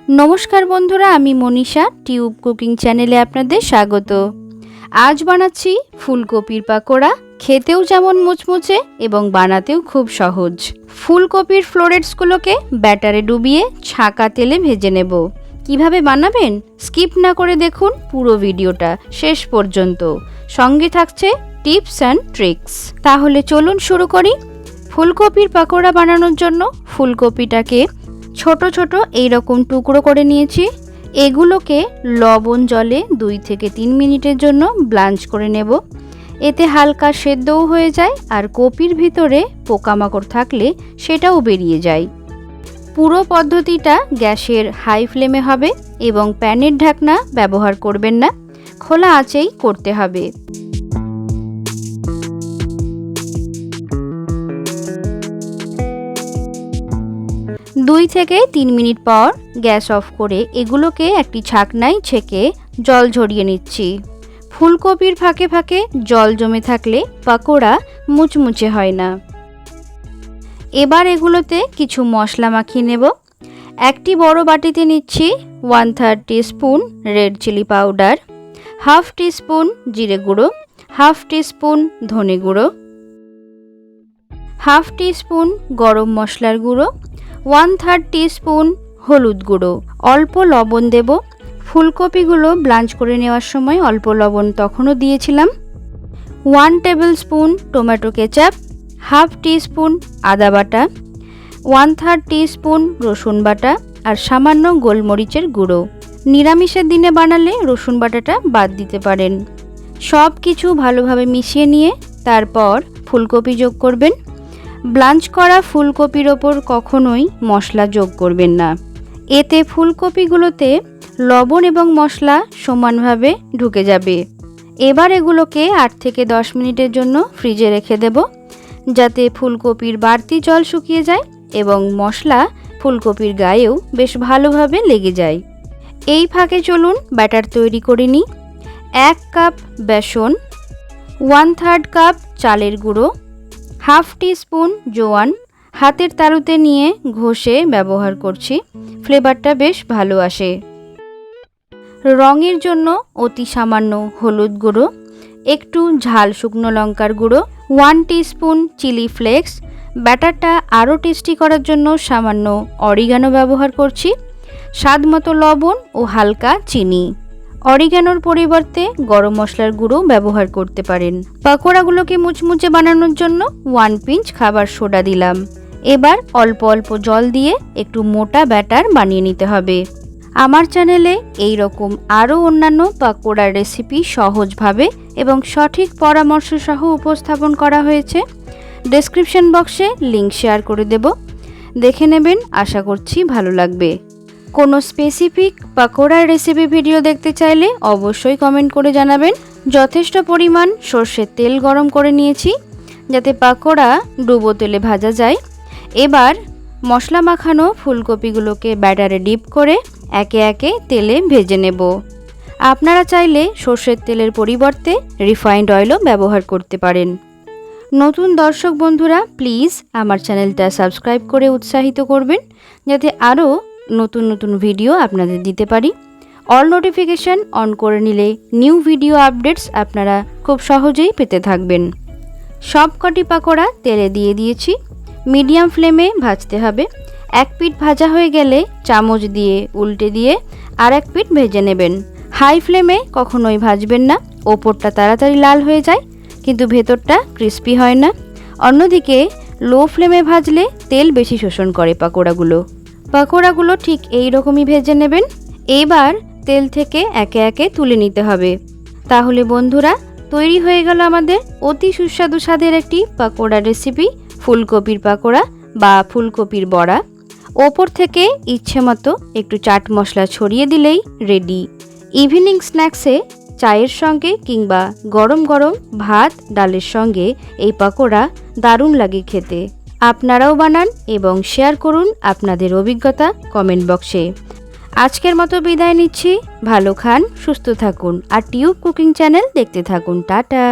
নমস্কার বন্ধুরা, আমি মনীষা টিউব কুকিং চ্যানেলে আপনাদের স্বাগত। আজ বানাচ্ছি ফুলকপির পাকোড়া। খেতেও যেমন মুচমুচে এবং বানাতেও খুব সহজ। ফুলকপির ফ্লোরেটসগুলোকে ব্যাটারে ডুবিয়ে ছাঁকা তেলে ভেজে নেব। কিভাবে বানাবেন স্কিপ না করে দেখুন পুরো ভিডিওটা শেষ পর্যন্ত। সঙ্গে থাকছে টিপস অ্যান্ড ট্রিক্স। তাহলে চলুন শুরু করি। ফুলকপির পাকোড়া বানানোর জন্য ফুলকপিটাকে ছোট ছোট এইরকম টুকরো করে নিয়েছি। এগুলোকে লবণ জলে 2 থেকে 3 মিনিটের জন্য ব্লাঞ্চ করে নেব। এতে হালকা সেদ্ধও হয়ে যায় আর কপির ভিতরে পোকামাকড় থাকলে সেটাও বেরিয়ে যায়। পুরো পদ্ধতিটা গ্যাসের হাই ফ্লেমে হবে এবং প্যানের ঢাকনা ব্যবহার করবেন না, খোলা আঁচেই করতে হবে। দুই থেকে 3 মিনিট পর গ্যাস অফ করে এগুলোকে একটি ছাঁকনায় ছেঁকে জল ঝরিয়ে নিচ্ছি। ফুলকপির ফাঁকে ফাঁকে জল জমে থাকলে পাকোড়া মুচমুচে হয় না। এবার এগুলোতে কিছু মশলা মাখিয়ে নেব। একটি বড় বাটিতে নিচ্ছি 1/3 teaspoon red chilli powder, 1/2 teaspoon জিরে গুঁড়ো, 1/2 টিস্পুন ধনে গুঁড়ো, 1/2 টিস্পুন গরম মশলার গুঁড়ো, 1/3 টিস্পুন হলুদ গুঁড়ো। অল্প লবণ দেব। ফুলকপিগুলো ব্লাঞ্চ করে নেওয়ার সময় অল্প লবণ তখনও দিয়েছিলাম। 1 table spoon tomato ketchup, 1/2 teaspoon আদা বাটা, 1/3 টিস্পুন রসুন বাটা আর সামান্য গোলমরিচের গুঁড়ো। নিরামিষের দিনে বানালে রসুন বাটাটা বাদ দিতে পারেন। সব কিছু ভালোভাবে মিশিয়ে নিয়ে তারপর ফুলকপি যোগ করবেন। ব্লাঞ্চ করা ফুলকপির ওপর কখনোই মশলা যোগ করবেন না। এতে ফুলকপিগুলোতে লবণ এবং মশলা সমানভাবে ঢুকে যাবে। এবার এগুলোকে 8 থেকে 10 মিনিটের জন্য ফ্রিজে রেখে দেব, যাতে ফুলকপির বাড়তি জল শুকিয়ে যায় এবং মশলা ফুলকপির গায়েও বেশ ভালোভাবে লেগে যায়। এই ফাঁকে চলুন ব্যাটার তৈরি করে নিই। 1 কাপ বেসন, 1/3 কাপ চালের গুঁড়ো, 1/2 টিস্পুন জোয়ান হাতের তালুতে নিয়ে ঘষে ব্যবহার করছি, ফ্লেভারটা বেশ ভালো আসে। রঙের জন্য অতি সামান্য হলুদ গুঁড়ো, একটু ঝাল শুকনো লঙ্কার গুঁড়ো, 1 টিস্পুন চিলি ফ্লেক্স। ব্যাটারটা আরও টেস্টি করার জন্য সামান্য অরিগানো ব্যবহার করছি, স্বাদমতো লবণ ও হালকা চিনি। অরিগানোর পরিবর্তে গরম মশলার গুঁড়ো ব্যবহার করতে পারেন। পাকোড়াগুলোকে মুচমুচে বানানোর জন্য 1 পিঞ্চ খাবার সোডা দিলাম। এবার অল্প অল্প জল দিয়ে একটু মোটা ব্যাটার বানিয়ে নিতে হবে। আমার চ্যানেলে এই রকম আরও অন্যান্য পাকোড়ার রেসিপি সহজভাবে এবং সঠিক পরামর্শ সহ উপস্থাপন করা হয়েছে। ডেসক্রিপশন বক্সে লিংক শেয়ার করে দেব, দেখে নেবেন। আশা করছি ভালো লাগবে। কোনো স্পেসিফিক পাকোড়ার রেসিপি ভিডিও দেখতে চাইলে অবশ্যই কমেন্ট করে জানাবেন। যথেষ্ট পরিমাণ সর্ষের তেল গরম করে নিয়েছি, যাতে পাকোড়া ডুবো তেলে ভাজা যায়। এবার মশলা মাখানো ফুলকপিগুলোকে ব্যাটারে ডিপ করে একে একে তেলে ভেজে নেব। আপনারা চাইলে সর্ষের তেলের পরিবর্তে রিফাইন্ড অয়েলও ব্যবহার করতে পারেন। নতুন দর্শক বন্ধুরা প্লিজ আমার চ্যানেলটা সাবস্ক্রাইব করে উৎসাহিত করবেন, যাতে আরও নতুন নতুন ভিডিও আপনাদের দিতে পারি। অল নোটিফিকেশান অন করে নিলে নিউ ভিডিও আপডেটস আপনারা খুব সহজেই পেতে থাকবেন। সব কটি পাকোড়া তেলে দিয়ে দিয়েছি। মিডিয়াম ফ্লেমে ভাজতে হবে। 1 পিঠ ভাজা হয়ে গেলে চামচ দিয়ে উল্টে দিয়ে আর 1 পিঠ ভেজে নেবেন। হাই ফ্লেমে কখনোই ভাজবেন না, ওপরটা তাড়াতাড়ি লাল হয়ে যায় কিন্তু ভেতরটা ক্রিস্পি হয় না। অন্যদিকে লো ফ্লেমে ভাজলে তেল বেশি শোষণ করে পাকোড়াগুলো ঠিক এই রকমই ভেজে নেবেন। এবার তেল থেকে একে একে তুলে নিতে হবে। তাহলে বন্ধুরা তৈরি হয়ে গেল আমাদের অতি সুস্বাদু স্বাদের একটি পাকোড়া রেসিপি, ফুলকপির পাকোড়া বা ফুলকপির বড়া। ওপর থেকে ইচ্ছে মতো একটু চাট মশলা ছড়িয়ে দিলেই রেডি। ইভিনিং স্ন্যাক্সে চায়ের সঙ্গে কিংবা গরম গরম ভাত ডালের সঙ্গে এই পাকোড়া দারুণ লাগে খেতে। আপনারাও বানান এবং শেয়ার করুন আপনাদের অভিজ্ঞতা কমেন্ট বক্সে। আজকের মতো বিদায় নিচ্ছি। ভালো খান, সুস্থ থাকুন আর টিউব কুকিং চ্যানেল দেখতে থাকুন। টাটা।